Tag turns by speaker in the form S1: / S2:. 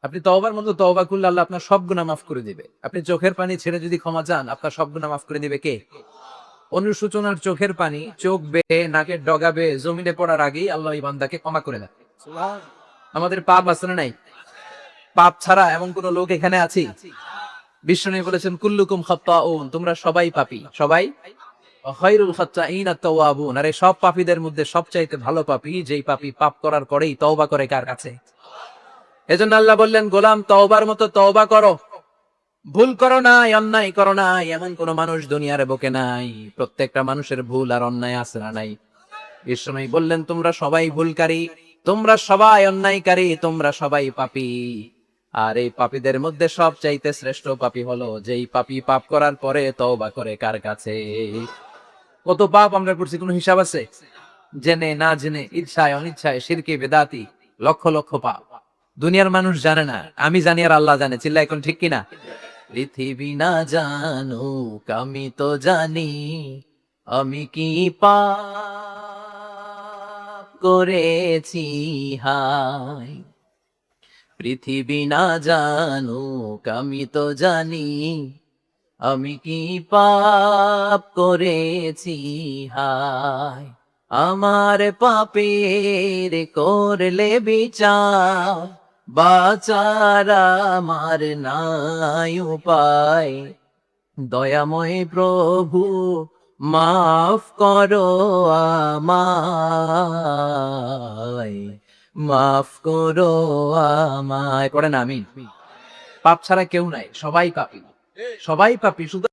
S1: আপনি তওবার মতো তওবা করলে আল্লাহ আপনার সব গুনাহ মাফ করে দিবে। আপনি চোখের পানি ছেড়ে যদি ক্ষমা চান, আপনার সব গুনাহ মাফ করে দিবে কে? অনুশোচনার চোখের পানি চোখ বেয়ে নাকের ডগা বেয়ে জমিনে পড়ার আগেই আল্লাহ এই বান্দাকে ক্ষমা করে দেন। আমাদের পাপ আছে না নাই? পাপ ছাড়া এমন কোন লোক এখানে আছি? বিষ্ণু বলেছেন কুল্লুকুম খাত্তাউন, তোমরা সবাই পাপী, সবাই। খায়রুল খাত্তাইন আত-তাওয়াবুন, আরে সব পাপীদের মধ্যে সবচাইতে ভালো পাপী যেই পাপী পাপ করার পরেই তওবা করে কার কাছে? এজন্য আল্লাহ বললেন, গোলাম তওবার মতো তওবা করো। ভুল করো নাই, অন্যায় করো নাই, এমন কোন মানুষ দুনিয়ার বুকে নাই। প্রত্যেকটা মানুষের ভুল আর অন্যায় আছে না নাই? বিষ্ণু বললেন, তোমরা সবাই ভুলকারী, তোমরা সবাই অন্যায়কারী, তোমরা সবাই পাপী। আর এই পাপীদের মধ্যে সবচাইতে শ্রেষ্ঠ পাপী হলো যেই পাপী পাপ করার পরে তওবা করে কার কাছে? কত পাপ আমরা করছি, কোনো হিসাব আছে? জেনে না জেনে, ইচ্ছায় অনিচ্ছায়, শিরকে বেদাতি, লক্ষ লক্ষ পাপ। দুনিয়ার মানুষ জানে না, আমি জানি আর আল্লাহ জানে। চিল্লা এখন ঠিক কিনা? পৃথিবী না জানুক আমি তো জানি, আমি কি পাপ করেছি হায়। পৃথিবী না জানুক আমি তো জানি, আমি কি পাপ করেছি হায়। আমার পাপের করলে বিচার, বাঁচার আমার নাই উপায়। দয়াময় প্রভু মাফ করো আমায়, মাফ করো আমায়। পড়েন আমিন। পাপ ছাড়া কেউ নাই, সবাই পাপী, সবাই পাপী। শুধু